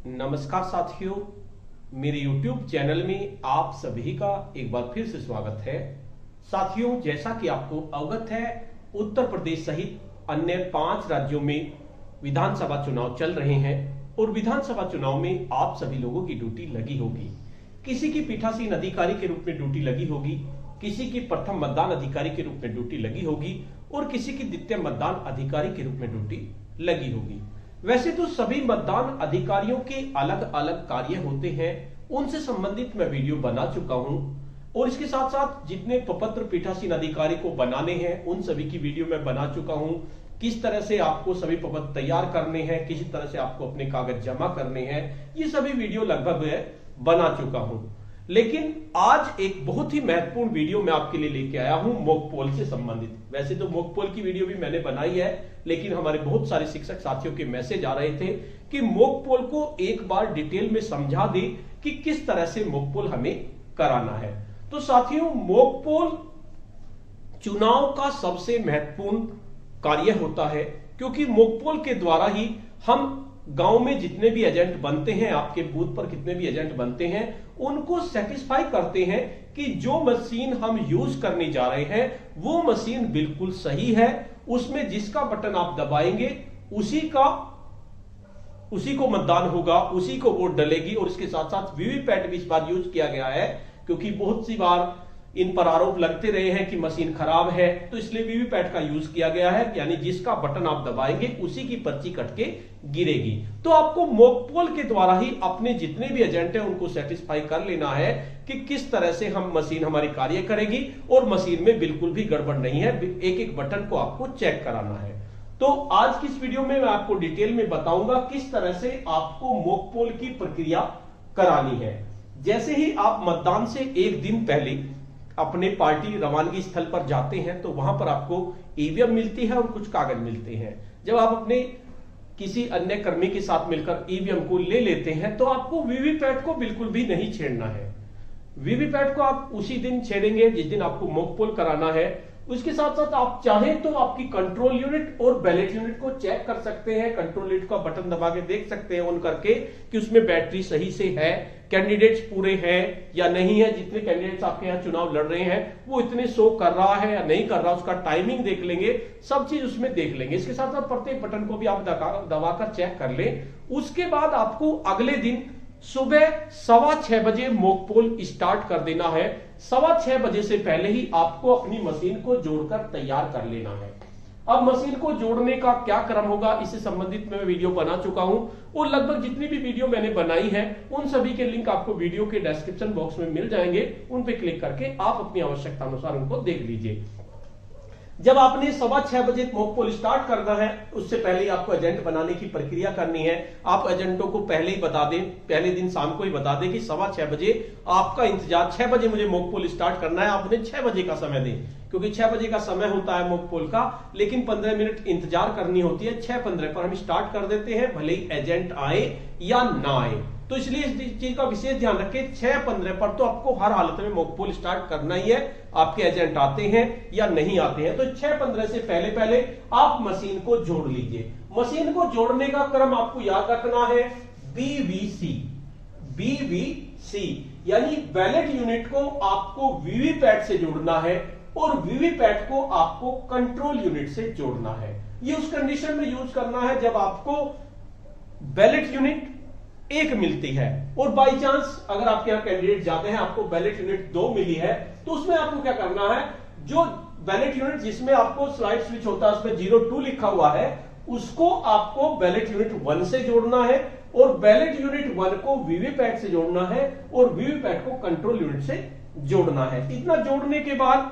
नमस्कार साथियों, मेरे YouTube चैनल में आप सभी का एक बार फिर से स्वागत है। साथियों, जैसा कि आपको अवगत है, उत्तर प्रदेश सहित अन्य 5 राज्यों में विधानसभा चुनाव चल रहे हैं और विधानसभा चुनाव में आप सभी लोगों की ड्यूटी लगी होगी। किसी की पीठासीन अधिकारी के रूप में ड्यूटी लगी होगी, किसी की प्रथम मतदान अधिकारी के रूप में ड्यूटी लगी होगी और किसी की द्वितीय मतदान अधिकारी के रूप में ड्यूटी लगी होगी। वैसे तो सभी मतदान अधिकारियों के अलग अलग कार्य होते हैं, उनसे संबंधित मैं वीडियो बना चुका हूं और इसके साथ साथ जितने प्रपत्र पीठासीन अधिकारी को बनाने हैं उन सभी की वीडियो मैं बना चुका हूं। किस तरह से आपको सभी प्रपत्र तैयार करने हैं, किसी तरह से आपको अपने कागज जमा करने हैं, ये सभी वीडियो लगभग बना चुका हूं। लेकिन आज एक बहुत ही महत्वपूर्ण वीडियो मैं आपके लिए लेके आया हूं मॉक पोल से संबंधित। वैसे तो मॉक पोल की वीडियो भी मैंने बनाई है, लेकिन हमारे बहुत सारे शिक्षक साथियों के मैसेज आ रहे थे कि मॉक पोल को एक बार डिटेल में समझा दे कि किस तरह से मॉक पोल हमें कराना है। तो साथियों, मॉक पोल चुनाव का सबसे महत्वपूर्ण कार्य होता है, क्योंकि मॉक पोल के द्वारा ही हम गांव में जितने भी एजेंट बनते हैं, आपके बूथ पर कितने भी एजेंट बनते हैं, उनको सेटिस्फाई करते हैं कि जो मशीन हम यूज करने जा रहे हैं वो मशीन बिल्कुल सही है, उसमें जिसका बटन आप दबाएंगे उसी को मतदान होगा, उसी को वोट डलेगी। और इसके साथ साथ वीवीपैट भी इस बार यूज किया गया है, क्योंकि बहुत सी बार इन पर आरोप लगते रहे हैं कि मशीन खराब है, तो इसलिए वीवीपैट का यूज किया गया है, यानी जिसका बटन आप दबाएंगे उसी की पर्ची कट के गिरेगी। तो आपको मॉक पोल के द्वारा ही अपने जितने भी एजेंट हैं उनको सेटिस्फाई कर लेना है कि किस तरह से हम मशीन हमारी कार्य करेगी और मशीन में बिल्कुल भी गड़बड़ नहीं है। एक एक बटन को आपको चेक कराना है। तो आज की इस वीडियो में मैं आपको डिटेल में बताऊंगा किस तरह से आपको मॉक पोल की प्रक्रिया करानी है। जैसे ही आप मतदान से एक दिन पहले अपने पार्टी रवानगी स्थल पर जाते हैं तो वहां पर आपको ईवीएम मिलती है और कुछ कागज मिलते हैं। जब आप अपने किसी अन्य कर्मी के साथ मिलकर ईवीएम को ले लेते हैं तो आपको वीवीपैट को बिल्कुल भी नहीं छेड़ना है। वीवीपैट को आप उसी दिन छेड़ेंगे जिस दिन आपको मॉक पोल कराना है। उसके साथ साथ आप चाहें तो आपकी कंट्रोल यूनिट और बैलेट यूनिट को चेक कर सकते हैं। कंट्रोल यूनिट का बटन दबा के देख सकते हैं ऑन करके कि उसमें बैटरी सही से है, कैंडिडेट्स पूरे हैं या नहीं है, जितने कैंडिडेट्स आपके यहाँ चुनाव लड़ रहे हैं वो इतने शो कर रहा है या नहीं कर रहा, उसका टाइमिंग देख लेंगे, सब चीज उसमें देख लेंगे। इसके साथ साथ प्रत्येक बटन को भी आप दबाकर चेक कर लें। उसके बाद आपको अगले दिन सुबह 6:15 बजे मॉक पोल स्टार्ट कर देना है। 6:15 बजे से पहले ही आपको अपनी मशीन को जोड़कर तैयार कर लेना है। अब मशीन को जोड़ने का क्या क्रम होगा, इससे संबंधित मैं वीडियो बना चुका हूं और लगभग जितनी भी वीडियो मैंने बनाई है उन सभी के लिंक आपको वीडियो के डिस्क्रिप्शन बॉक्स में मिल जाएंगे। उन पे क्लिक करके आप अपनी आवश्यकता अनुसार उनको देख लीजिए। जब आपने 6:15 बजे मॉक पोल स्टार्ट करना है, उससे पहले ही आपको एजेंट बनाने की प्रक्रिया करनी है। आप एजेंटों को पहले ही बता दें, पहले दिन शाम को ही बता दें कि 6:15 बजे आपका इंतजार, 6 बजे मुझे मॉक पोल स्टार्ट करना है, आप उन्हें 6 बजे का समय दें, क्योंकि 6 बजे का समय होता है मॉक पोल का, लेकिन 15 मिनट इंतजार करनी होती है। 6:15 पर हम स्टार्ट कर देते हैं, भले ही एजेंट आए या ना आए। तो इसलिए इस चीज का विशेष ध्यान रखें, 6:15 पर तो आपको हर हालत में मॉक पोल स्टार्ट करना ही है, आपके एजेंट आते हैं या नहीं आते हैं। तो 6:15 से पहले पहले आप मशीन को जोड़ लीजिए। मशीन को जोड़ने का क्रम आपको याद रखना है, बीवीसी, यानी बैलेट यूनिट को आपको वीवीपैट से जोड़ना है और वीवीपैट को आपको कंट्रोल यूनिट से जोड़ना है। ये उस कंडीशन में यूज करना है जब आपको बैलेट यूनिट 1 मिलती है और बाई चांस अगर आपके यहां कैंडिडेट जाते हैं, आपको बैलेट यूनिट 2 मिली है, तो उसमें आपको क्या करना है, जो बैलेट यूनिट जिसमें आपको स्लाइड स्विच होता है उसमें 02 लिखा हुआ है, उसको आपको बैलेट यूनिट 1 से जोड़ना है और बैलेट यूनिट 1 को वीवीपैट से जोड़ना है और वीवीपैट को कंट्रोल यूनिट से जोड़ना है। इतना जोड़ने के बाद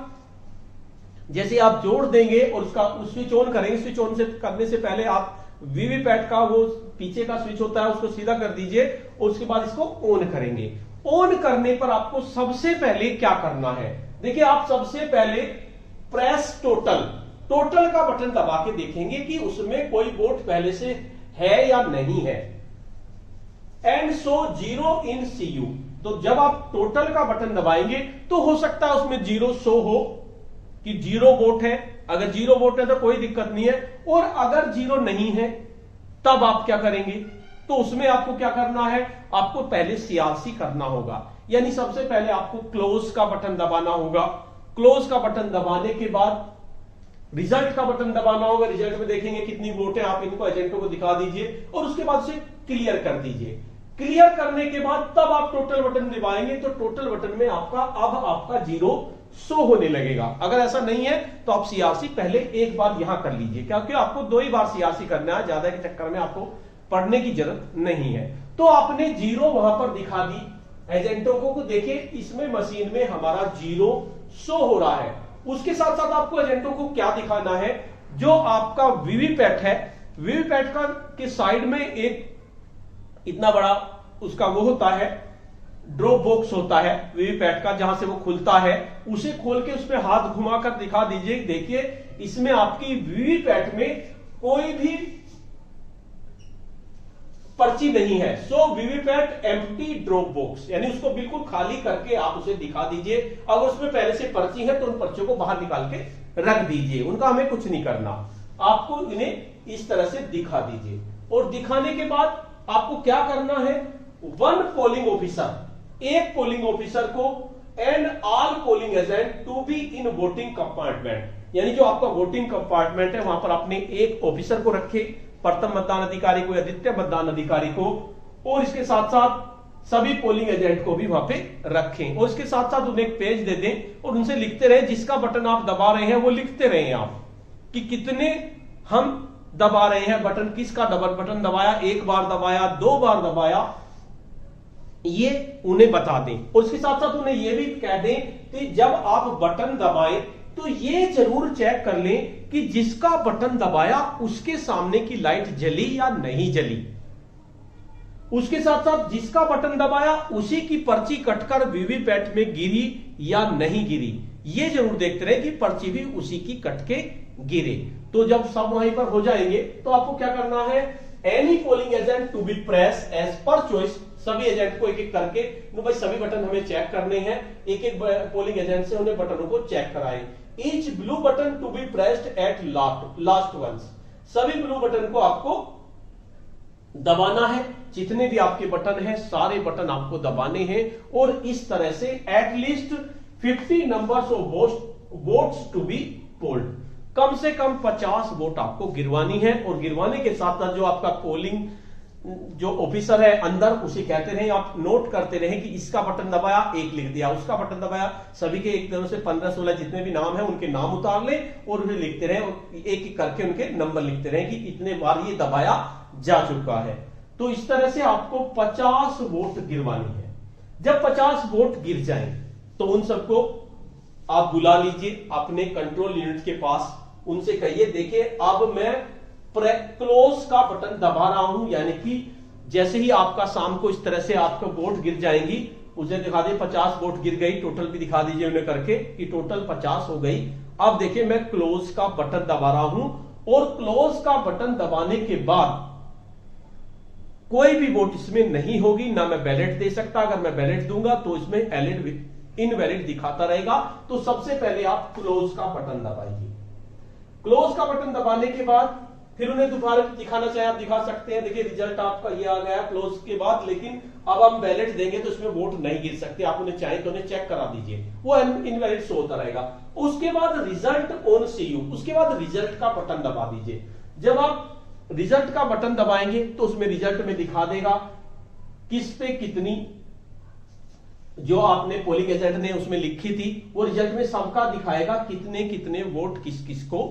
जैसे आप जोड़ देंगे और उसका स्विच ऑन करेंगे, स्विच ऑन से करने से पहले आप वीवीपैट का वो पीछे का स्विच होता है उसको सीधा कर दीजिए और उसके बाद इसको ऑन करेंगे। ऑन करने पर आपको सबसे पहले क्या करना है, देखिए आप सबसे पहले प्रेस टोटल का बटन दबा के देखेंगे कि उसमें कोई वोट पहले से है या नहीं है। एंड शो 0 इन CU, तो जब आप टोटल का बटन दबाएंगे तो हो सकता है उसमें 0 शो हो कि 0 वोट है। अगर 0 वोट है तो कोई दिक्कत नहीं है, और अगर 0 नहीं है तब आप क्या करेंगे, तो उसमें आपको क्या करना है, आपको पहले सीआरसी करना होगा, यानी सबसे पहले आपको क्लोज का बटन दबाना होगा। क्लोज का बटन दबाने के बाद रिजल्ट का बटन दबाना होगा। रिजल्ट में देखेंगे कितनी वोट है, आप इनको एजेंटों को दिखा दीजिए और उसके बाद उसे क्लियर कर दीजिए। क्लियर करने के बाद तब आप टोटल बटन दबाएंगे तो टोटल बटन में आपका 0 शो होने लगेगा। अगर ऐसा नहीं है तो आप सीआरसी पहले एक बार यहां कर लीजिए, क्योंकि आपको 2 ही बार सीआरसी करना है, ज्यादा के चक्कर में आपको पढ़ने की जरूरत नहीं है। तो आपने 0 वहां पर दिखा दी एजेंटों को, देखिए इसमें मशीन में हमारा 0 शो हो रहा है। उसके साथ साथ आपको एजेंटों को क्या दिखाना है, जो आपका वीवीपैट है, वीवीपैट का के साइड में एक इतना बड़ा उसका वो होता है, ड्रॉप बॉक्स होता है वीवीपैट का, जहां से वो खुलता है, उसे खोल के उसमें हाथ घुमाकर दिखा दीजिए। देखिए इसमें आपकी वीवीपैट में कोई भी पर्ची नहीं है। सो वीवीपैट एम्प्टी ड्रॉप बॉक्स, यानी उसको बिल्कुल खाली करके आप उसे दिखा दीजिए। अगर उसमें पहले से पर्ची है तो उन पर्चियों को बाहर निकाल के रख दीजिए, उनका हमें कुछ नहीं करना। आपको इन्हें इस तरह से दिखा दीजिए और दिखाने के बाद आपको क्या करना है, 1 पोलिंग ऑफिसर, एक पोलिंग ऑफिसर को and all polling agent to be in voting compartment, यानी जो आपका वोटिंग कंपार्टमेंट है वहां पर आपने एक ऑफिसर को रखे, प्रथम मतदान अधिकारी को या द्वितीय मतदान अधिकारी को, और इसके साथ साथ सभी पोलिंग एजेंट को भी वहां पे रखें। और इसके साथ साथ उन्हें एक पेज दे दें और उनसे लिखते रहे, जिसका बटन आप दबा रहे हैं वो लिखते रहे आप कि कितने हम दबा रहे हैं बटन, किसका डबल बटन दबाया, 1 बार दबाया, 2 बार दबाया, ये उन्हें बता दें। और इसके साथ साथ उन्हें यह भी कह दें कि जब आप बटन दबाएं तो ये जरूर चेक कर लें कि जिसका बटन दबाया उसके सामने की लाइट जली या नहीं जली। उसके साथ साथ जिसका बटन दबाया उसी की पर्ची कटकर वीवीपैट में गिरी या नहीं गिरी, ये जरूर देखते रहे कि पर्ची भी उसी की कट के गिरे। तो जब सब वहीं पर हो जाएंगे तो आपको क्या करना है, any polling agent to be press as per choice, सभी एजेंट को एक एक करके, भाई सभी बटन हमें चेक करने हैं, एक एक पोलिंग एजेंट से उन्हें बटनों को चेक कराएं। Each blue button to be pressed at last once, सभी ब्लू बटन को आपको दबाना है, जितने भी आपके बटन हैं सारे बटन आपको दबाने हैं। और इस तरह से at least 50 numbers of votes to be polled, कम से कम 50 वोट आपको गिरवानी है। और गिरवाने के साथ साथ जो आपका पोलिंग जो ऑफिसर है अंदर, उसे कहते रहे, आप नोट करते रहे कि इसका बटन दबाया 1 लिख दिया, उसका बटन दबाया, सभी के एक तरह से 15-16 जितने भी नाम है उनके नाम उतार ले और उन्हें लिखते रहे, एक एक करके उनके नंबर लिखते रहे कि इतने बार ये दबाया जा चुका है। तो इस तरह से आपको 50 वोट गिरवानी है। जब 50 वोट गिर जाए तो उन सबको आप बुला लीजिए अपने कंट्रोल यूनिट के पास, उनसे कहिए देखिए अब मैं क्लोज का बटन दबा रहा हूं, यानी कि जैसे ही आपका शाम को इस तरह से आपका वोट गिर जाएंगी, उसे दिखा दे 50 वोट गिर गई, टोटल भी दिखा दीजिए उन्हें करके कि टोटल 50 हो गई। अब देखिए मैं क्लोज का बटन दबा रहा हूं और क्लोज का बटन दबाने के बाद कोई भी वोट इसमें नहीं होगी, ना मैं बैलेट दे सकता। अगर मैं बैलेट दूंगा तो इसमें इनवैलिड दिखाता रहेगा। तो सबसे पहले आप क्लोज का बटन दबाइए। क्लोज का बटन दबाने के बाद फिर उन्हें दोबारा दिखाना चाहे आप दिखा सकते हैं। देखिए रिजल्ट आपका ये आ गया क्लोज के बाद, लेकिन अब हम बैलेट देंगे तो इसमें वोट नहीं गिर सकते। आप उन्हें चाहे तो उन्हें चेक करा दीजिए, वो इनवैलिड शो होता रहेगा। उसके बाद रिजल्ट ऑन सीयू, उसके बाद रिजल्ट का बटन दबा दीजिए। जब आप रिजल्ट का बटन दबाएंगे तो उसमें रिजल्ट में दिखा देगा किस पे कितनी जो आपने पोलिंग एजेंट ने उसमें लिखी थी, वो रिजल्ट में सबका दिखाएगा कितने कितने वोट किस किस को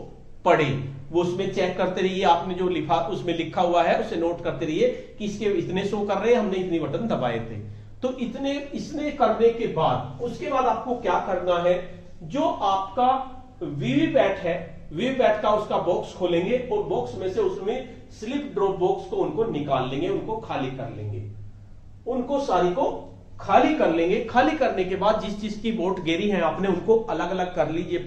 पड़े। वो उसमें चेक करते रहिए, आपने जो लिखा उसमें लिखा हुआ है उसे नोट करते रहिए कि इसके इतने शो कर रहे हैं, हमने इतने बटन दबाए थे। तो इतने इसने करने के बाद उसके बाद आपको क्या करना है, जो आपका वीवीपैट है, वीवीपैट का उसका बॉक्स खोलेंगे और बॉक्स में से उसमें स्लिप ड्रॉप बॉक्स को उनको निकाल लेंगे, उनको खाली कर लेंगे, उनको सारी को खाली कर लेंगे। खाली करने के बाद जिस चीज की वोट गिरी है आपने उनको अलग अलग कर लीजिए,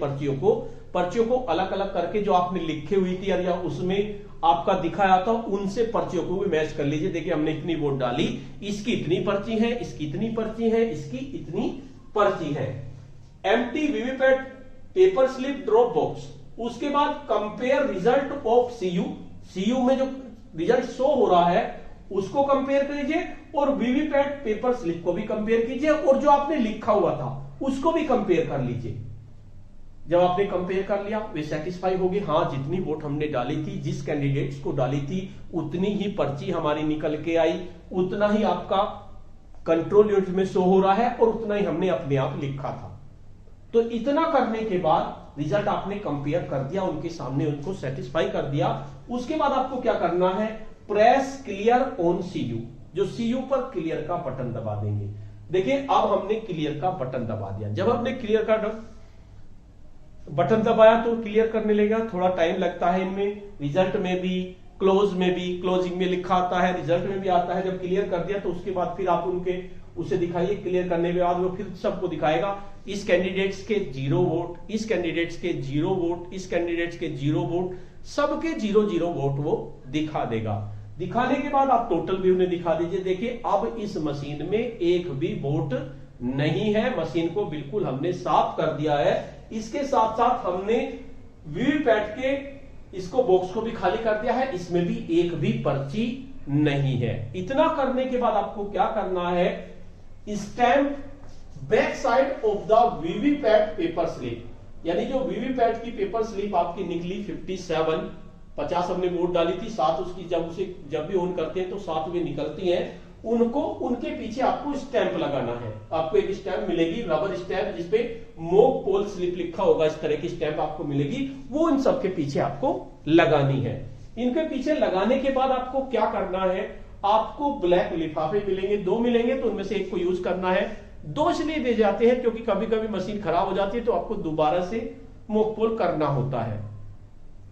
पर्चियों को अलग अलग करके जो आपने लिखी हुई थी या उसमें आपका दिखाया था उनसे पर्चियों को भी मैच कर लीजिए। देखिए हमने इतनी वोट डाली, इसकी इतनी पर्ची है, इसकी इतनी पर्ची है, इसकी इतनी पर्ची है। Empty VVPAT paper slip drop box. उसके बाद compare result of CU, CU में जो रिजल्ट शो हो रहा है उसको कंपेयर कीजिए और वीवीपैट पेपर स्लिप को भी कंपेयर कीजिए और जो आपने लिखा हुआ था उसको भी कंपेयर कर लीजिए। जब आपने कंपेयर कर लिया वे सेटिस्फाई होगी, हाँ जितनी वोट हमने डाली थी, जिस कैंडिडेट्स को डाली थी उतनी ही पर्ची हमारी निकल के आई, उतना ही आपका कंट्रोल यूनिट में शो हो रहा है और उतना ही हमने अपने आप लिखा था। तो इतना करने के बाद रिजल्ट आपने कंपेयर कर दिया, उनके सामने उनको सेटिस्फाई कर दिया। उसके बाद आपको क्या करना है, प्रेस क्लियर ऑन सीयू, जो सीयू पर क्लियर का बटन दबा देंगे। देखिए अब हमने क्लियर का बटन दबा दिया। जब हमने क्लियर का बटन दबाया तो क्लियर करने लगेगा, थोड़ा टाइम लगता है इनमें, रिजल्ट में भी, क्लोज में भी, क्लोजिंग में लिखा आता है, रिजल्ट में भी आता है। जब क्लियर कर दिया तो उसके बाद फिर आप उनके उसे दिखाइए, क्लियर करने के बाद वो फिर सबको दिखाएगा इस कैंडिडेट्स के 0 वोट, इस कैंडिडेट्स के 0 वोट, इस कैंडिडेट्स के 0 वोट, सबके 0-0 वोट वो दिखा देगा। दिखाने के बाद आप टोटल भी उन्हें दिखा दीजिए। देखिए अब इस मशीन में एक भी वोट नहीं है, मशीन को बिल्कुल हमने साफ कर दिया है। इसके साथ साथ हमने वीवीपैट के इसको बॉक्स को भी खाली कर दिया है, इसमें भी एक भी पर्ची नहीं है। इतना करने के बाद आपको क्या करना है, stamp back side of the VVPAT paper slip, यानी जो वीवीपैट की पेपर स्लिप आपकी निकली 57, 50 हमने वोट डाली थी, 7 उसकी जब भी ऑन करते हैं तो 7 वे निकलती हैं, उनको उनके पीछे आपको स्टैंप लगाना है। आपको एक स्टैंप मिलेगी, रबर स्टैंप, जिसपे मॉक पोल स्लिप लिखा होगा, इस तरह की स्टैंप आपको मिलेगी, वो इन सबके पीछे आपको लगानी है। इनके पीछे लगाने के बाद आपको क्या करना है, आपको ब्लैक लिफाफे मिलेंगे, 2 मिलेंगे, तो उनमें से एक को यूज करना है। 2 इसलिए दे जाते हैं क्योंकि कभी कभी मशीन खराब हो जाती है तो आपको दोबारा से मॉक पोल करना होता है।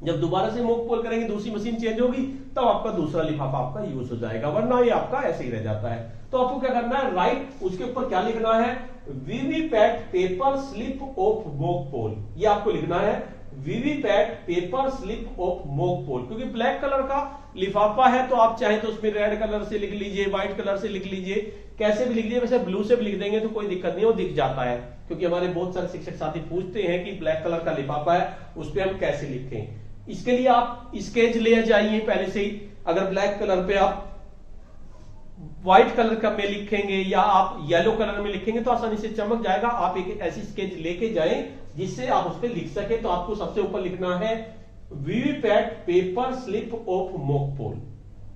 जब दोबारा से मॉक पोल करेंगे, दूसरी मशीन चेंज होगी, तब आपका दूसरा लिफाफा आपका यूज हो जाएगा, वरना ये आपका ऐसे ही रह जाता है। तो आपको क्या करना है, राइट, उसके ऊपर क्या लिखना है, VVPAT paper slip of mock poll, ये आपको लिखना है, VVPAT paper slip of mock poll. क्योंकि ब्लैक कलर का लिफाफा है तो आप चाहे तो उसमें रेड कलर से लिख लीजिए, व्हाइट कलर से लिख लीजिए, कैसे भी लिख लीजिए, वैसे ब्लू से भी लिख देंगे तो कोई दिक्कत नहीं, वो दिख जाता है। क्योंकि हमारे बहुत सारे शिक्षक साथी पूछते हैं कि ब्लैक कलर का लिफाफा है उस पर हम कैसे लिखें। इसके लिए आप स्केच ले जाइए पहले से ही। अगर ब्लैक कलर पे आप व्हाइट कलर का में लिखेंगे या आप येलो कलर में लिखेंगे तो आसानी से चमक जाएगा। आप एक ऐसी स्केच लेके जाएं जिससे आप उस पर लिख सके। तो आपको सबसे ऊपर लिखना है VVPAT paper slip of mock poll,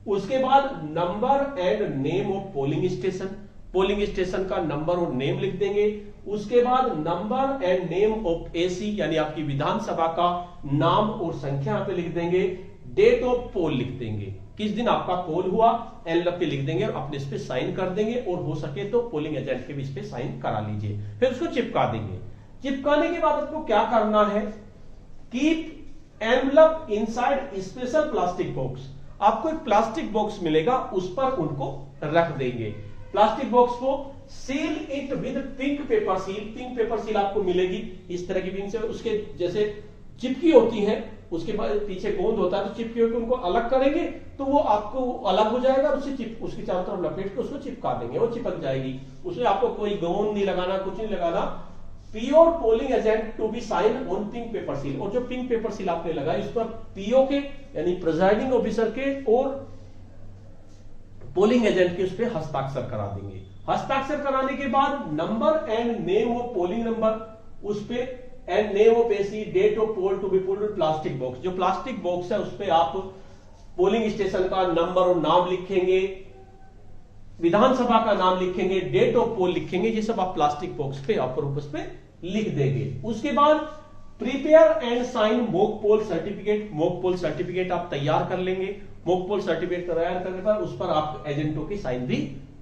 उसके बाद number and name of polling station, polling station का नंबर और नेम लिख देंगे। उसके बाद number and name of AC, यानी आपकी विधानसभा का नाम और संख्या यहां पे लिख देंगे। डेट ऑफ पोल लिख देंगे, किस दिन आपका पोल हुआ, एनवेलप पे लिख देंगे और अपने इस पे साइन कर देंगे, और हो सके तो पोलिंग एजेंट के भी इस पे साइन करा लीजिए, फिर उसको चिपका देंगे। चिपकाने के बाद आपको क्या करना है, keep envelope inside special plastic box, आपको एक प्लास्टिक बॉक्स मिलेगा, उस पर उनको रख देंगे। प्लास्टिक बॉक्स को seal it with pink paper seal, pink paper seal आपको मिलेगी इस तरह की पिंक से, उसके जैसे चिपकी होती है, उसके बाद पीछे गोंद होता है तो चिपकी होकर उनको अलग करेंगे तो वो आपको अलग हो जाएगा, उसके चारों तरफ लपेट के उसको चिपका देंगे, वो चिपक जाएगी। उसमें आपको कोई गोंद नहीं लगाना, कुछ नहीं लगाना। PO polling agent to be sign on pink paper seal, और जो पिंक पेपर सील आपने लगाई उस पर पीओ के यानी प्रिजाइडिंग ऑफिसर के और पोलिंग एजेंट के उस पर हस्ताक्षर करा देंगे। हस्ताक्षर कराने के बाद number and name of polling number, उस पे and name of AC, date of poll to be pulled plastic box, जो प्लास्टिक बॉक्स है उस पे आप पोलिंग स्टेशन का नंबर और नाम लिखेंगे, विधानसभा का नाम लिखेंगे, डेट ऑफ पोल लिखेंगे, ये सब आप प्लास्टिक बॉक्स पे आप उस पे लिख देंगे। उसके बाद prepare and sign mock poll certificate, mock poll certificate आप तैयार कर लेंगे। मॉक पोल सर्टिफिकेट तैयार करने पर उस पर आप एजेंटों की साइन भी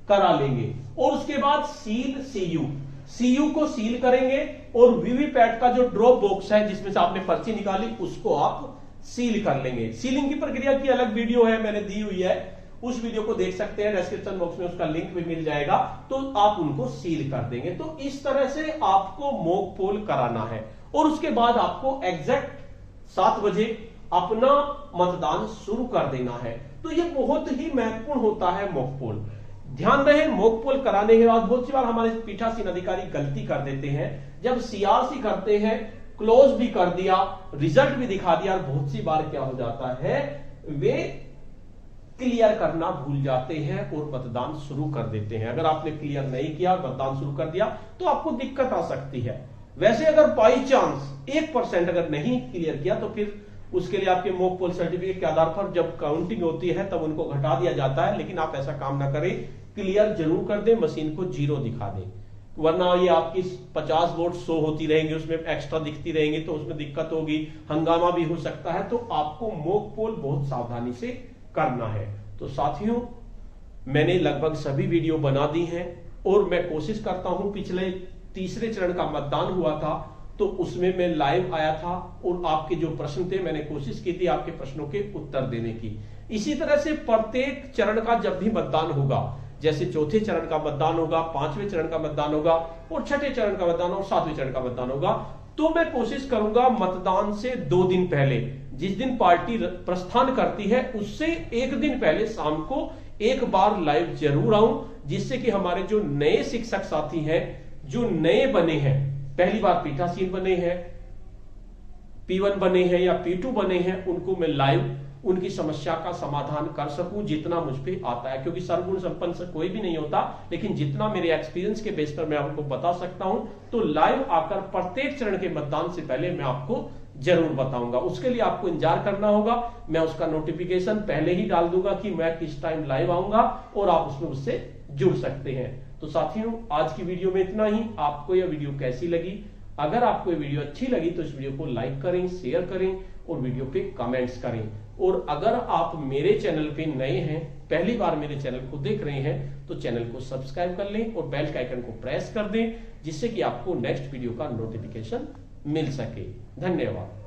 करा लेंगे। और उसके बाद सील सीयू, सीयू को सील करेंगे और वीवीपैट का जो ड्रॉप बॉक्स है जिसमें से आपने पर्ची निकाली उसको आप सील कर लेंगे। सीलिंग की प्रक्रिया की अलग वीडियो है, मैंने दी हुई है, उस वीडियो को देख सकते हैं, डिस्क्रिप्शन बॉक्स में उसका लिंक भी मिल जाएगा, तो आप उनको सील कर देंगे। तो इस तरह से आपको मॉक पोल कराना है और उसके बाद आपको एग्जैक्ट 7 बजे अपना मतदान शुरू कर देना है। तो ये बहुत ही महत्वपूर्ण होता है मॉक पोल। ध्यान रहे, मॉक पोल कराने के बाद बहुत सी बार हमारे पीठासीन अधिकारी गलती कर देते हैं, जब सीआरसी करते हैं, क्लोज भी कर दिया, रिजल्ट भी दिखा दिया, और बहुत सी बार क्या हो जाता है, वे क्लियर करना भूल जाते हैं और मतदान शुरू कर देते हैं। अगर आपने क्लियर नहीं किया, मतदान शुरू कर दिया, तो आपको दिक्कत आ सकती है। वैसे अगर बाई चांस 1% अगर नहीं क्लियर किया तो फिर उसके लिए आपके मॉक पोल सर्टिफिकेट के आधार पर जब काउंटिंग होती है तब उनको घटा दिया जाता है। लेकिन आप ऐसा काम ना करें, क्लियर जरूर कर दें, मशीन को 0 दिखा दें, वरना ये आपकी 50 वोट शो होती रहेंगी, उसमें एक्स्ट्रा दिखती रहेंगी तो उसमें दिक्कत होगी, हंगामा भी हो सकता है। तो आपको मॉक पोल बहुत सावधानी से करना है। तो साथियों, मैंने लगभग सभी वीडियो बना दी हैं और मैं कोशिश करता हूं, पिछले तीसरे चरण का मतदान हुआ था तो उसमें मैं लाइव आया था और आपके जो प्रश्न थे मैंने कोशिश की थी आपके प्रश्नों के उत्तर देने की। इसी तरह से प्रत्येक चरण का जब भी मतदान होगा, जैसे चौथे चरण का मतदान होगा, 5वें चरण का मतदान होगा और 6ठे चरण का मतदान और 7वें चरण का मतदान होगा, तो मैं कोशिश करूंगा मतदान से 2 दिन पहले, जिस दिन पार्टी प्रस्थान करती है उससे 1 दिन पहले शाम को एक बार लाइव जरूर आऊं, जिससे कि हमारे जो नए शिक्षक साथी हैं, जो नए बने हैं, पहली बार पीठासीन बने हैं, P1 बने हैं या P2 बने हैं, उनको मैं लाइव उनकी समस्या का समाधान कर सकूं जितना मुझ पे आता है। क्योंकि सर्वगुण संपन्न से कोई भी नहीं होता, लेकिन जितना मेरे एक्सपीरियंस के बेस पर मैं आपको बता सकता हूं, तो लाइव आकर प्रत्येक चरण के मतदान से पहले मैं आपको जरूर बताऊंगा। उसके लिए आपको इंतजार करना होगा, मैं उसका नोटिफिकेशन पहले ही डाल दूंगा कि मैं किस टाइम लाइव आऊंगा और आप उसमें उससे जुड़ सकते हैं। तो साथियों, आज की वीडियो में इतना ही। आपको यह वीडियो कैसी लगी? अगर आपको ये वीडियो अच्छी लगी तो इस वीडियो को लाइक करें, शेयर करें और वीडियो पे कमेंट्स करें। और अगर आप मेरे चैनल पे नए हैं, पहली बार मेरे चैनल को देख रहे हैं, तो चैनल को सब्सक्राइब कर लें और बेल के आइकन को प्रेस कर दें, जिससे कि आपको नेक्स्ट वीडियो का नोटिफिकेशन मिल सके। धन्यवाद।